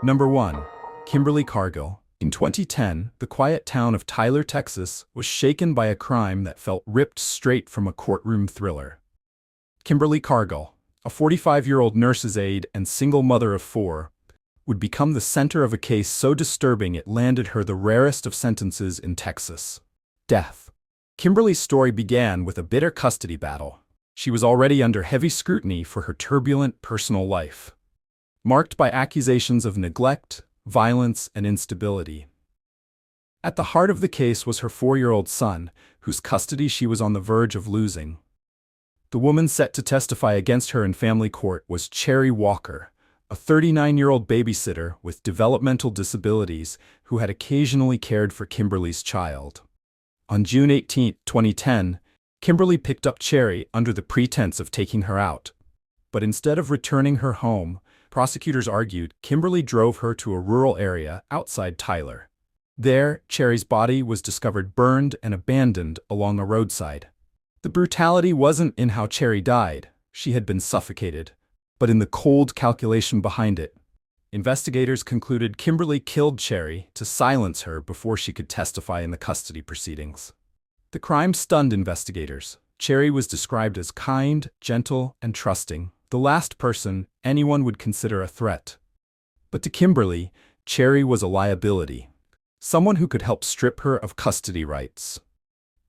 Number 1. Kimberly Cargill. In 2010, the quiet town of Tyler, Texas, was shaken by a crime that felt ripped straight from a courtroom thriller. Kimberly Cargill, a 45-year-old nurse's aide and single mother of 4, would become the center of a case so disturbing it landed her the rarest of sentences in Texas: death. Kimberly's story began with a bitter custody battle. She was already under heavy scrutiny for her turbulent personal life, marked by accusations of neglect, violence, and instability. At the heart of the case was her 4-year-old son, whose custody she was on the verge of losing. The woman set to testify against her in family court was Cherry Walker, a 39-year-old babysitter with developmental disabilities who had occasionally cared for Kimberly's child. On June 18, 2010, Kimberly picked up Cherry under the pretense of taking her out. But instead of returning her home, prosecutors argued Kimberly drove her to a rural area outside Tyler. There, Cherry's body was discovered burned and abandoned along a roadside. The brutality wasn't in how Cherry died, she had been suffocated, but in the cold calculation behind it. Investigators concluded Kimberly killed Cherry to silence her before she could testify in the custody proceedings. The crime stunned investigators. Cherry was described as kind, gentle, and trusting, the last person anyone would consider a threat. But to Kimberly, Cherry was a liability, someone who could help strip her of custody rights.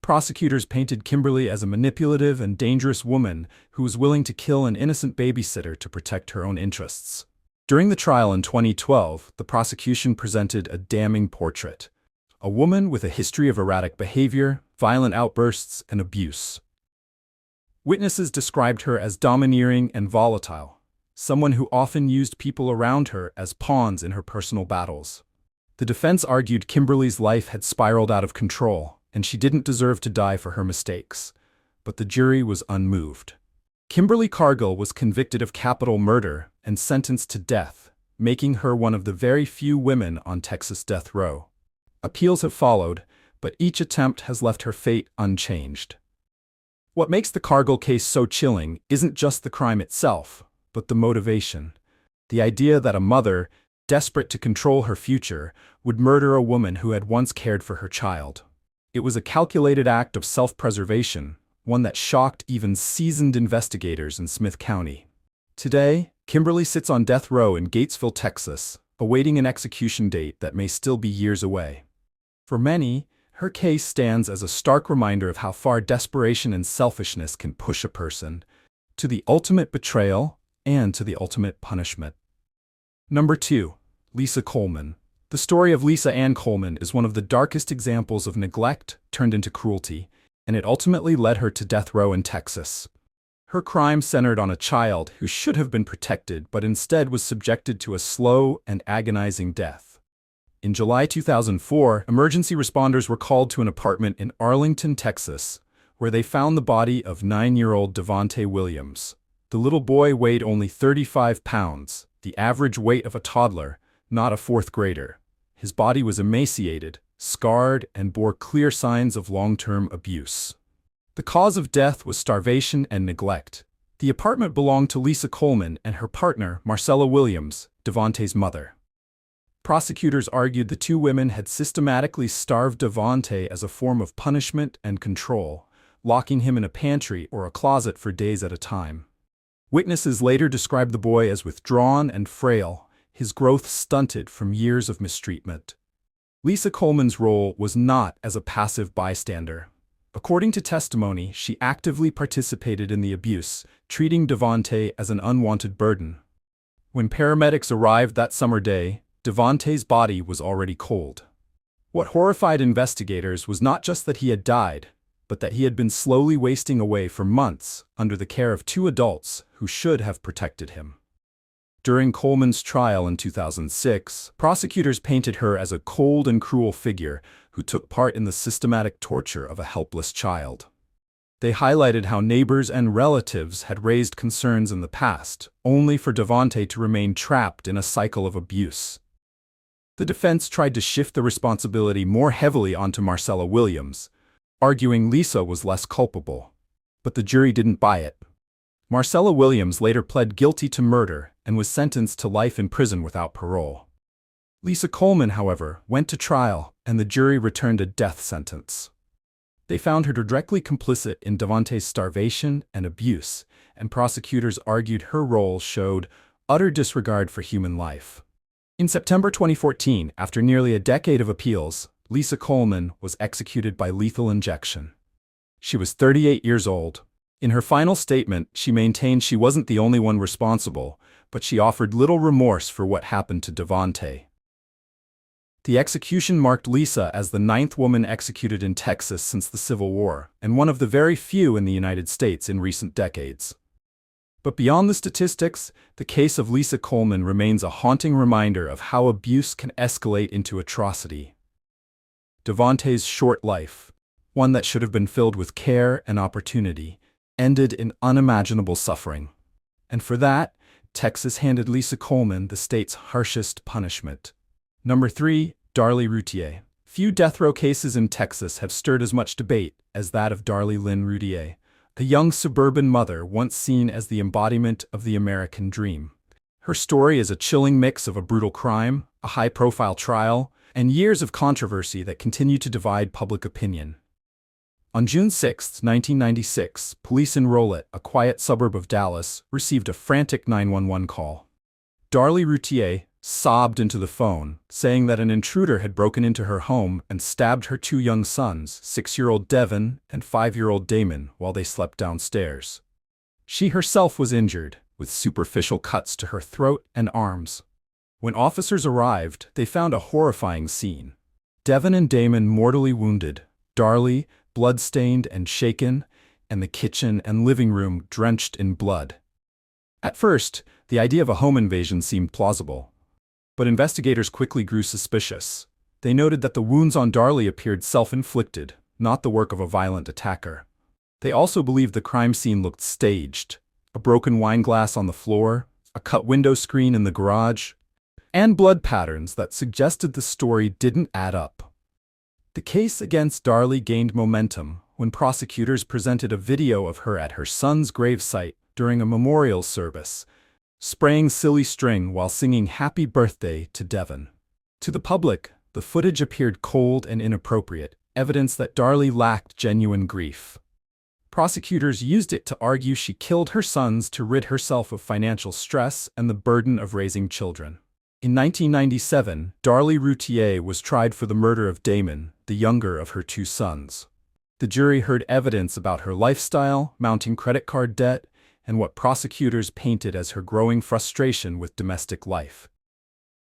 Prosecutors painted Kimberly as a manipulative and dangerous woman who was willing to kill an innocent babysitter to protect her own interests. During the trial in 2012, the prosecution presented a damning portrait: a woman with a history of erratic behavior, violent outbursts, and abuse. Witnesses described her as domineering and volatile, someone who often used people around her as pawns in her personal battles. The defense argued Kimberly's life had spiraled out of control, and she didn't deserve to die for her mistakes, but the jury was unmoved. Kimberly Cargill was convicted of capital murder and sentenced to death, making her one of the very few women on Texas death row. Appeals have followed, but each attempt has left her fate unchanged. What makes the Cargill case so chilling isn't just the crime itself, but the motivation. The idea that a mother, desperate to control her future, would murder a woman who had once cared for her child. It was a calculated act of self-preservation, one that shocked even seasoned investigators in Smith County. Today, Kimberly sits on death row in Gatesville, Texas, awaiting an execution date that may still be years away. For many, her case stands as a stark reminder of how far desperation and selfishness can push a person, to the ultimate betrayal and to the ultimate punishment. Number 2. Lisa Coleman. The story of Lisa Ann Coleman is one of the darkest examples of neglect turned into cruelty, and it ultimately led her to death row in Texas. Her crime centered on a child who should have been protected but instead was subjected to a slow and agonizing death. In July 2004, emergency responders were called to an apartment in Arlington, Texas, where they found the body of 9-year-old Devontae Williams. The little boy weighed only 35 pounds, the average weight of a toddler, not a 4th grader. His body was emaciated, scarred, and bore clear signs of long-term abuse. The cause of death was starvation and neglect. The apartment belonged to Lisa Coleman and her partner, Marcella Williams, Devontae's mother. Prosecutors argued the two women had systematically starved Devontae as a form of punishment and control, locking him in a pantry or a closet for days at a time. Witnesses later described the boy as withdrawn and frail, his growth stunted from years of mistreatment. Lisa Coleman's role was not as a passive bystander. According to testimony, she actively participated in the abuse, treating Devontae as an unwanted burden. When paramedics arrived that summer day, Devontae's body was already cold. What horrified investigators was not just that he had died, but that he had been slowly wasting away for months under the care of 2 adults who should have protected him. During Coleman's trial in 2006, prosecutors painted her as a cold and cruel figure who took part in the systematic torture of a helpless child. They highlighted how neighbors and relatives had raised concerns in the past, only for Devontae to remain trapped in a cycle of abuse. The defense tried to shift the responsibility more heavily onto Marcella Williams, arguing Lisa was less culpable. But the jury didn't buy it. Marcella Williams later pled guilty to murder and was sentenced to life in prison without parole. Lisa Coleman, however, went to trial, and the jury returned a death sentence. They found her directly complicit in Davante's starvation and abuse, and prosecutors argued her role showed utter disregard for human life. In September 2014, after nearly a decade of appeals, Lisa Coleman was executed by lethal injection. She was 38 years old. In her final statement, she maintained she wasn't the only one responsible, but she offered little remorse for what happened to Davante. The execution marked Lisa as the 9th woman executed in Texas since the Civil War, and one of the very few in the United States in recent decades. But beyond the statistics, the case of Lisa Coleman remains a haunting reminder of how abuse can escalate into atrocity. Davante's short life, one that should have been filled with care and opportunity, ended in unimaginable suffering. And for that, Texas handed Lisa Coleman the state's harshest punishment. Number 3. Darlie Routier. Few death row cases in Texas have stirred as much debate as that of Darlie Lynn Routier, a young suburban mother once seen as the embodiment of the American dream. Her story is a chilling mix of a brutal crime, a high-profile trial, and years of controversy that continue to divide public opinion. On June 6, 1996, police in Rolette, a quiet suburb of Dallas, received a frantic 911 call. Darlie Routier sobbed into the phone, saying that an intruder had broken into her home and stabbed her 2 young sons, 6-year-old Devin and 5-year-old Damon, while they slept downstairs. She herself was injured, with superficial cuts to her throat and arms. When officers arrived, they found a horrifying scene. Devin and Damon mortally wounded, Darlie blood-stained and shaken, and the kitchen and living room drenched in blood. At first, the idea of a home invasion seemed plausible. But investigators quickly grew suspicious. They noted that the wounds on Darlie appeared self-inflicted, not the work of a violent attacker. They also believed the crime scene looked staged. A broken wine glass on the floor, a cut window screen in the garage, and blood patterns that suggested the story didn't add up. The case against Darlie gained momentum when prosecutors presented a video of her at her son's gravesite during a memorial service, spraying silly string while singing Happy Birthday to Devin. To the public, the footage appeared cold and inappropriate, evidence that Darlie lacked genuine grief. Prosecutors used it to argue she killed her sons to rid herself of financial stress and the burden of raising children. In 1997, Darlie Routier was tried for the murder of Damon, the younger of her 2 sons. The jury heard evidence about her lifestyle, mounting credit card debt, and what prosecutors painted as her growing frustration with domestic life.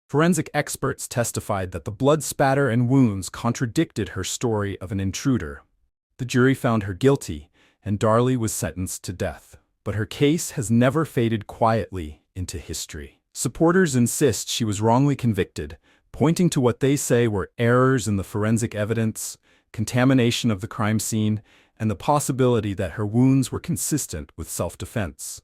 Forensic experts testified that the blood spatter and wounds contradicted her story of an intruder. The jury found her guilty, and Darlie was sentenced to death. But her case has never faded quietly into history. Supporters insist she was wrongly convicted, pointing to what they say were errors in the forensic evidence, contamination of the crime scene, and the possibility that her wounds were consistent with self-defense.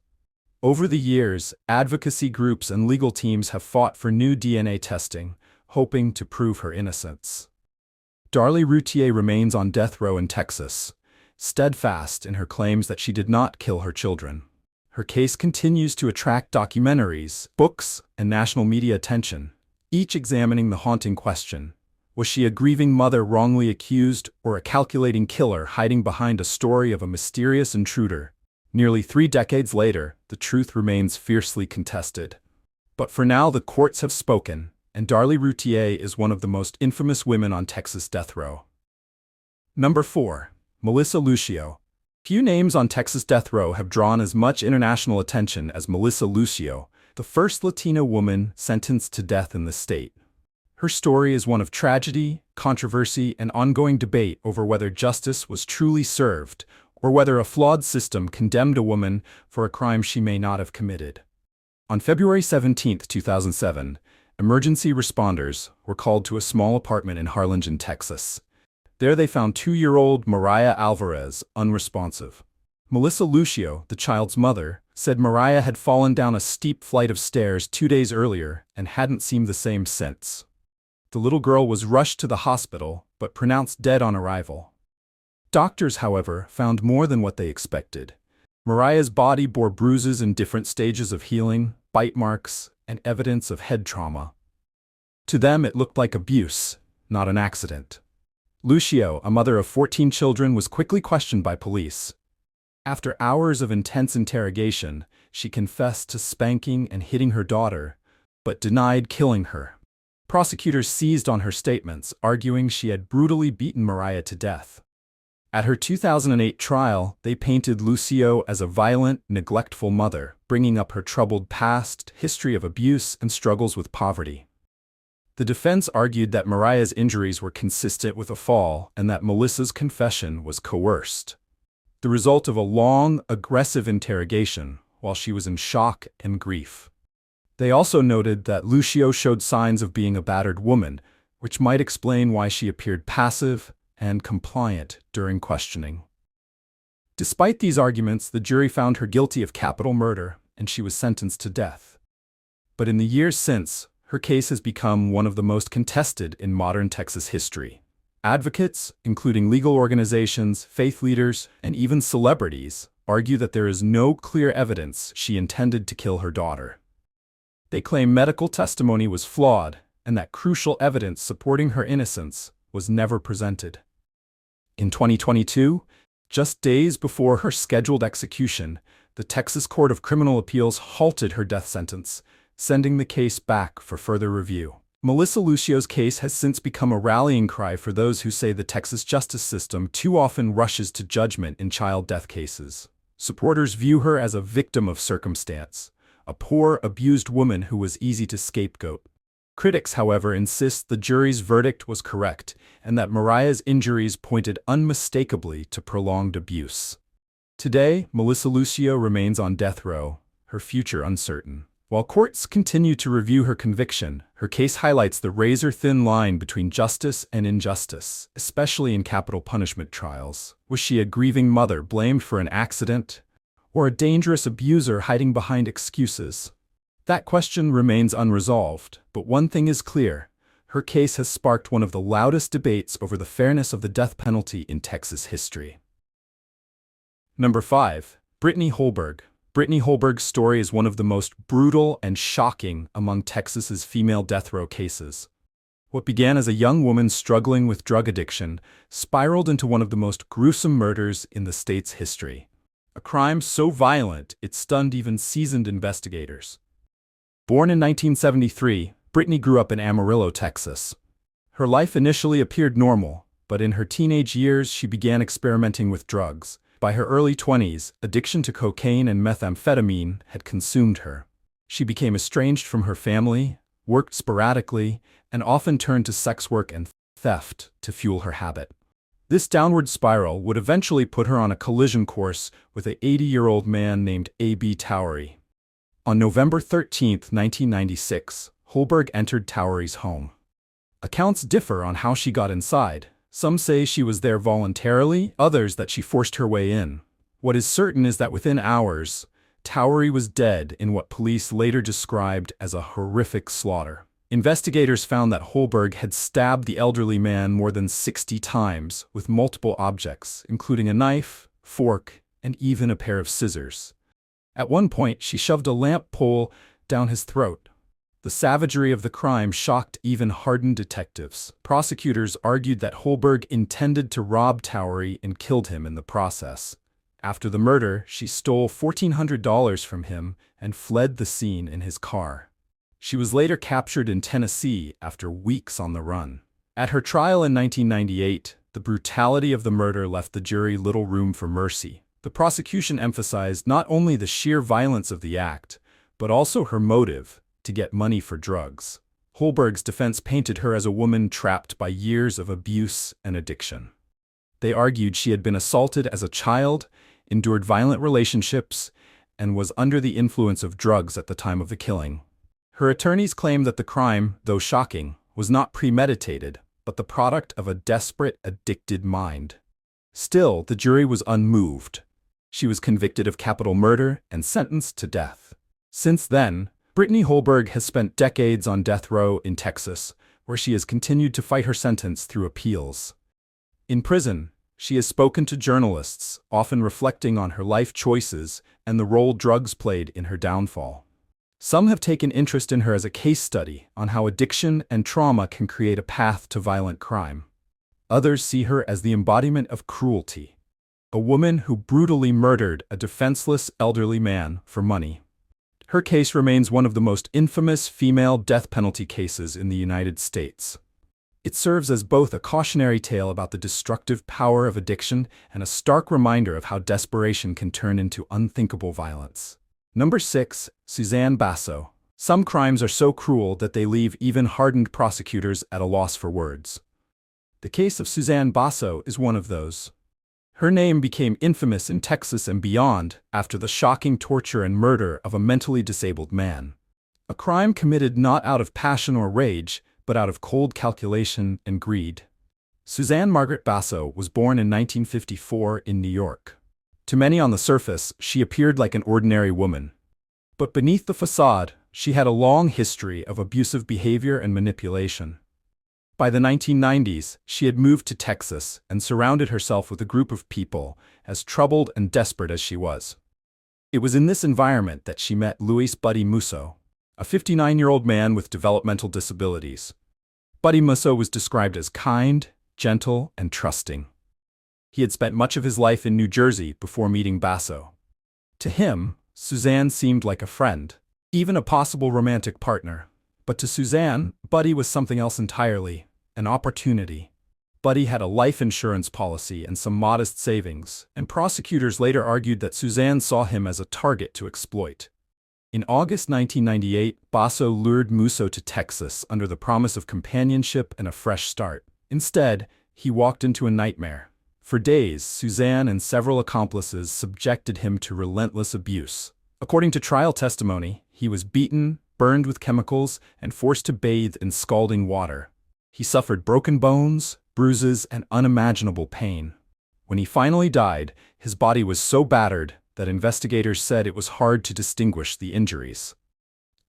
Over the years, advocacy groups and legal teams have fought for new DNA testing, hoping to prove her innocence. Darlie Routier remains on death row in Texas, steadfast in her claims that she did not kill her children. Her case continues to attract documentaries, books, and national media attention, each examining the haunting question: was she a grieving mother wrongly accused, or a calculating killer hiding behind a story of a mysterious intruder? Nearly 3 decades later, the truth remains fiercely contested. But for now, the courts have spoken, and Darlie Routier is one of the most infamous women on Texas death row. Number 4. Melissa Lucio. Few names on Texas death row have drawn as much international attention as Melissa Lucio, the first Latina woman sentenced to death in the state. Her story is one of tragedy, controversy, and ongoing debate over whether justice was truly served, or whether a flawed system condemned a woman for a crime she may not have committed. On February 17, 2007, emergency responders were called to a small apartment in Harlingen, Texas. There they found 2-year-old Mariah Alvarez unresponsive. Melissa Lucio, the child's mother, said Mariah had fallen down a steep flight of stairs 2 days earlier and hadn't seemed the same since. The little girl was rushed to the hospital, but pronounced dead on arrival. Doctors, however, found more than what they expected. Mariah's body bore bruises in different stages of healing, bite marks, and evidence of head trauma. To them, it looked like abuse, not an accident. Lucio, a mother of 14 children, was quickly questioned by police. After hours of intense interrogation, she confessed to spanking and hitting her daughter, but denied killing her. Prosecutors seized on her statements, arguing she had brutally beaten Mariah to death. At her 2008 trial, they painted Lucio as a violent, neglectful mother, bringing up her troubled past, history of abuse, and struggles with poverty. The defense argued that Mariah's injuries were consistent with a fall and that Melissa's confession was coerced, the result of a long, aggressive interrogation while she was in shock and grief. They also noted that Lucio showed signs of being a battered woman, which might explain why she appeared passive and compliant during questioning. Despite these arguments, the jury found her guilty of capital murder, and she was sentenced to death. But in the years since, her case has become one of the most contested in modern Texas history. Advocates, including legal organizations, faith leaders, and even celebrities, argue that there is no clear evidence she intended to kill her daughter. They claim medical testimony was flawed and that crucial evidence supporting her innocence was never presented. In 2022, just days before her scheduled execution, the Texas Court of Criminal Appeals halted her death sentence, sending the case back for further review. Melissa Lucio's case has since become a rallying cry for those who say the Texas justice system too often rushes to judgment in child death cases. Supporters view her as a victim of circumstance, a poor, abused woman who was easy to scapegoat. Critics, however, insist the jury's verdict was correct and that Mariah's injuries pointed unmistakably to prolonged abuse. Today, Melissa Lucio remains on death row, her future uncertain. While courts continue to review her conviction, her case highlights the razor-thin line between justice and injustice, especially in capital punishment trials. Was she a grieving mother blamed for an accident, or a dangerous abuser hiding behind excuses? That question remains unresolved, but one thing is clear: her case has sparked one of the loudest debates over the fairness of the death penalty in Texas history. Number 5. Brittany Holberg. Brittany Holberg's story is one of the most brutal and shocking among Texas's female death row cases. What began as a young woman struggling with drug addiction spiraled into one of the most gruesome murders in the state's history. A crime so violent it stunned even seasoned investigators. Born in 1973, Brittany grew up in Amarillo, Texas. Her life initially appeared normal, but in her teenage years she began experimenting with drugs. By her early 20s, addiction to cocaine and methamphetamine had consumed her. She became estranged from her family, worked sporadically, and often turned to sex work and theft to fuel her habit. This downward spiral would eventually put her on a collision course with an 80-year-old man named A.B. Towery. On November 13, 1996, Holberg entered Towery's home. Accounts differ on how she got inside. Some say she was there voluntarily, others that she forced her way in. What is certain is that within hours, Towery was dead in what police later described as a horrific slaughter. Investigators found that Holberg had stabbed the elderly man more than 60 times with multiple objects, including a knife, fork, and even a pair of scissors. At one point, she shoved a lamp pole down his throat. The savagery of the crime shocked even hardened detectives. Prosecutors argued that Holberg intended to rob Towery and killed him in the process. After the murder, she stole $1,400 from him and fled the scene in his car. She was later captured in Tennessee after weeks on the run. At her trial in 1998, the brutality of the murder left the jury little room for mercy. The prosecution emphasized not only the sheer violence of the act, but also her motive: to get money for drugs. Holberg's defense painted her as a woman trapped by years of abuse and addiction. They argued she had been assaulted as a child, endured violent relationships, and was under the influence of drugs at the time of the killing. Her attorneys claimed that the crime, though shocking, was not premeditated, but the product of a desperate, addicted mind. Still, the jury was unmoved. She was convicted of capital murder and sentenced to death. Since then, Brittany Holberg has spent decades on death row in Texas, where she has continued to fight her sentence through appeals. In prison, she has spoken to journalists, often reflecting on her life choices and the role drugs played in her downfall. Some have taken interest in her as a case study on how addiction and trauma can create a path to violent crime. Others see her as the embodiment of cruelty, a woman who brutally murdered a defenseless elderly man for money. Her case remains one of the most infamous female death penalty cases in the United States. It serves as both a cautionary tale about the destructive power of addiction and a stark reminder of how desperation can turn into unthinkable violence. Number 6. Suzanne Basso. Some crimes are so cruel that they leave even hardened prosecutors at a loss for words. The case of Suzanne Basso is one of those. Her name became infamous in Texas and beyond after the shocking torture and murder of a mentally disabled man. A crime committed not out of passion or rage, but out of cold calculation and greed. Suzanne Margaret Basso was born in 1954 in New York. To many on the surface, she appeared like an ordinary woman. But beneath the facade, she had a long history of abusive behavior and manipulation. By the 1990s, she had moved to Texas and surrounded herself with a group of people as troubled and desperate as she was. It was in this environment that she met Luis Buddy Musso, a 59-year-old man with developmental disabilities. Buddy Musso was described as kind, gentle, and trusting. He had spent much of his life in New Jersey before meeting Basso. To him, Suzanne seemed like a friend, even a possible romantic partner. But to Suzanne, Buddy was something else entirely, an opportunity. Buddy had a life insurance policy and some modest savings, and prosecutors later argued that Suzanne saw him as a target to exploit. In August 1998, Basso lured Musso to Texas under the promise of companionship and a fresh start. Instead, he walked into a nightmare. For days, Suzanne and several accomplices subjected him to relentless abuse. According to trial testimony, he was beaten, burned with chemicals, and forced to bathe in scalding water. He suffered broken bones, bruises, and unimaginable pain. When he finally died, his body was so battered that investigators said it was hard to distinguish the injuries.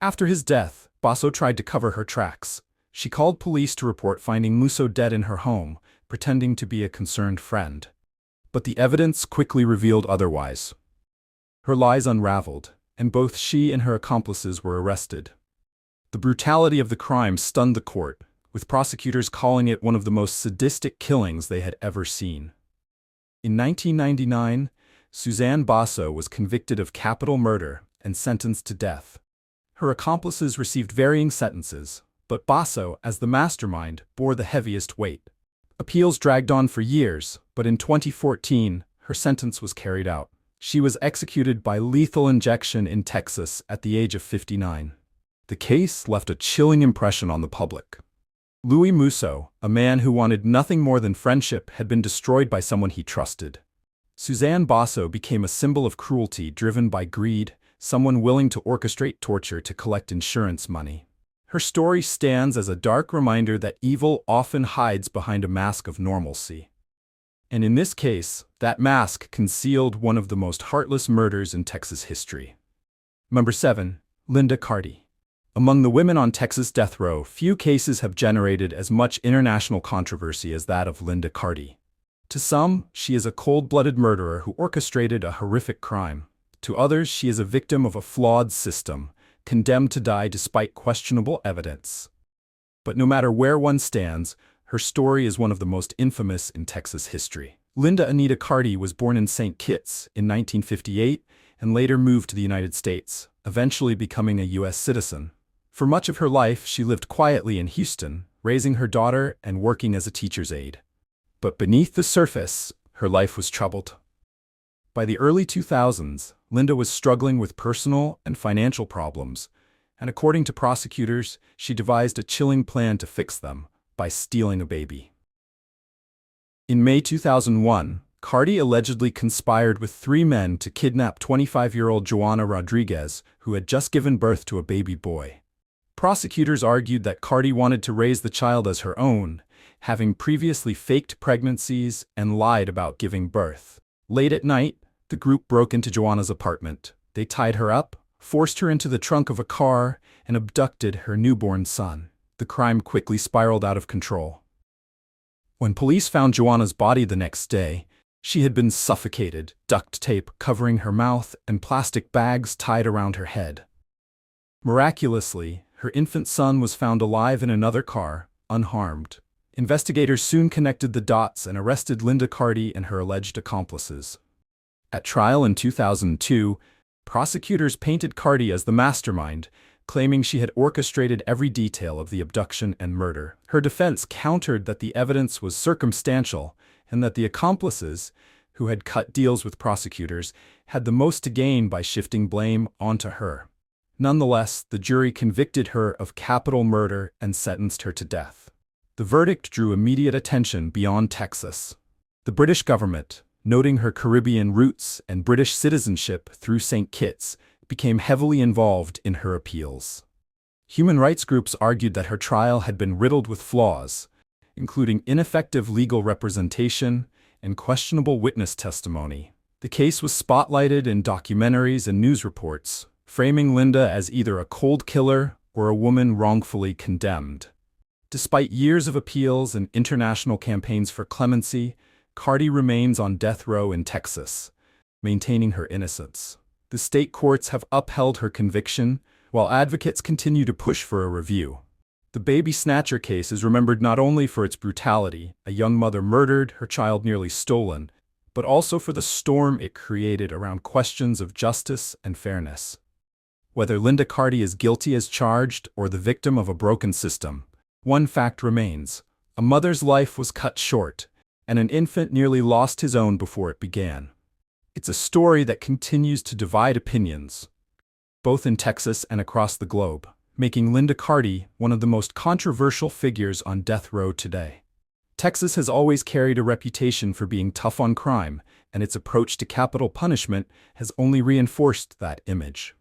After his death, Basso tried to cover her tracks. She called police to report finding Musso dead in her home, pretending to be a concerned friend. But the evidence quickly revealed otherwise. Her lies unraveled, and both she and her accomplices were arrested. The brutality of the crime stunned the court, with prosecutors calling it one of the most sadistic killings they had ever seen. In 1999, Suzanne Basso was convicted of capital murder and sentenced to death. Her accomplices received varying sentences, but Basso, as the mastermind, bore the heaviest weight. Appeals dragged on for years, but in 2014, her sentence was carried out. She was executed by lethal injection in Texas at the age of 59. The case left a chilling impression on the public. Louis Musso, a man who wanted nothing more than friendship, had been destroyed by someone he trusted. Suzanne Basso became a symbol of cruelty driven by greed, someone willing to orchestrate torture to collect insurance money. Her story stands as a dark reminder that evil often hides behind a mask of normalcy. And in this case, that mask concealed one of the most heartless murders in Texas history. Number 7. Linda Carty. Among the women on Texas death row, few cases have generated as much international controversy as that of Linda Carty. To some, she is a cold-blooded murderer who orchestrated a horrific crime. To others, she is a victim of a flawed system, condemned to die despite questionable evidence. But no matter where one stands, her story is one of the most infamous in Texas history. Linda Anita Carty was born in St. Kitts in 1958 and later moved to the United States, eventually becoming a U.S. citizen. For much of her life, she lived quietly in Houston, raising her daughter and working as a teacher's aide. But beneath the surface, her life was troubled. By the early 2000s, Linda was struggling with personal and financial problems, and according to prosecutors, she devised a chilling plan to fix them by stealing a baby. In May 2001, Carty allegedly conspired with 3 men to kidnap 25-year-old Joanna Rodriguez, who had just given birth to a baby boy. Prosecutors argued that Carty wanted to raise the child as her own, having previously faked pregnancies and lied about giving birth. Late at night, the group broke into Joanna's apartment. They tied her up, forced her into the trunk of a car, and abducted her newborn son. The crime quickly spiraled out of control. When police found Joanna's body the next day, she had been suffocated, duct tape covering her mouth and plastic bags tied around her head. Miraculously, her infant son was found alive in another car, unharmed. Investigators soon connected the dots and arrested Linda Carty and her alleged accomplices. At trial in 2002, prosecutors painted Carty as the mastermind, claiming she had orchestrated every detail of the abduction and murder. Her defense countered that the evidence was circumstantial and that the accomplices, who had cut deals with prosecutors, had the most to gain by shifting blame onto her. Nonetheless, the jury convicted her of capital murder and sentenced her to death. The verdict drew immediate attention beyond Texas. The British government, noting her Caribbean roots and British citizenship through St. Kitts, became heavily involved in her appeals. Human rights groups argued that her trial had been riddled with flaws, including ineffective legal representation and questionable witness testimony. The case was spotlighted in documentaries and news reports, framing Linda as either a cold killer or a woman wrongfully condemned. Despite years of appeals and international campaigns for clemency, Carty remains on death row in Texas, maintaining her innocence. The state courts have upheld her conviction, while advocates continue to push for a review. The baby Snatcher case is remembered not only for its brutality, a young mother murdered, her child nearly stolen, but also for the storm it created around questions of justice and fairness. Whether Linda Carty is guilty as charged or the victim of a broken system, one fact remains: a mother's life was cut short, and an infant nearly lost his own before it began. It's a story that continues to divide opinions, both in Texas and across the globe, making Linda Carty one of the most controversial figures on death row today. Texas has always carried a reputation for being tough on crime, and its approach to capital punishment has only reinforced that image.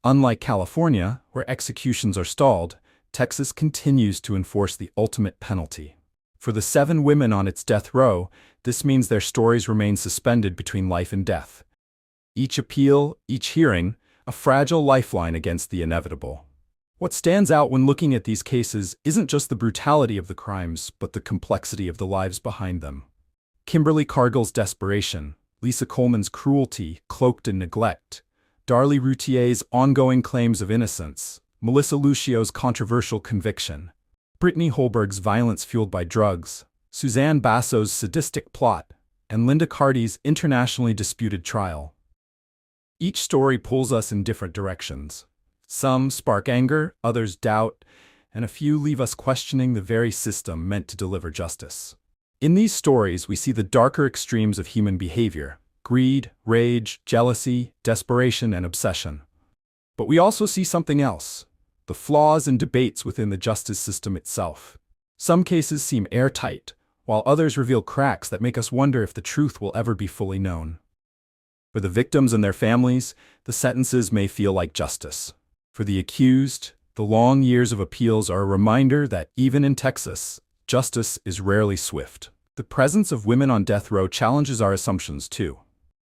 Unlike California, where executions are stalled, Texas continues to enforce the ultimate penalty. For the 7 women on its death row, this means their stories remain suspended between life and death. Each appeal, each hearing, a fragile lifeline against the inevitable. What stands out when looking at these cases isn't just the brutality of the crimes, but the complexity of the lives behind them. Kimberly Cargill's desperation, Lisa Coleman's cruelty cloaked in neglect, Darlie Routier's ongoing claims of innocence, Melissa Lucio's controversial conviction, Brittany Holberg's violence fueled by drugs, Suzanne Basso's sadistic plot, and Linda Carty's internationally disputed trial. Each story pulls us in different directions. Some spark anger, others doubt, and a few leave us questioning the very system meant to deliver justice. In these stories, we see the darker extremes of human behavior: greed, rage, jealousy, desperation, and obsession. But we also see something else: the flaws and debates within the justice system itself. Some cases seem airtight, while others reveal cracks that make us wonder if the truth will ever be fully known. For the victims and their families, the sentences may feel like justice. For the accused, the long years of appeals are a reminder that even in Texas, justice is rarely swift. The presence of women on death row challenges our assumptions too.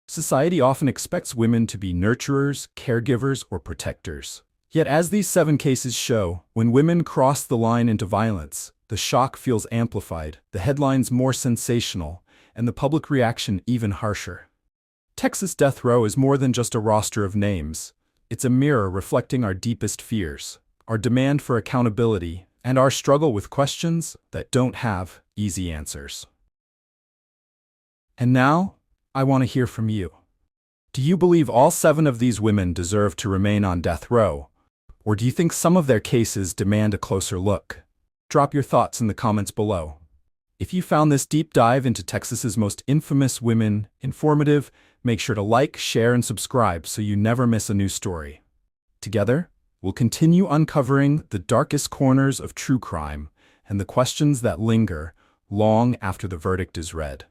Society often expects women to be nurturers, caregivers, or protectors. Yet as these 7 cases show, when women cross the line into violence, the shock feels amplified, the headlines more sensational, and the public reaction even harsher. Texas death row is more than just a roster of names. It's a mirror reflecting our deepest fears, our demand for accountability, and our struggle with questions that don't have easy answers. And now, I want to hear from you. Do you believe all 7 of these women deserve to remain on death row? Or do you think some of their cases demand a closer look? Drop your thoughts in the comments below. If you found this deep dive into Texas's most infamous women informative, make sure to like, share, and subscribe so you never miss a new story. Together, we'll continue uncovering the darkest corners of true crime and the questions that linger long after the verdict is read.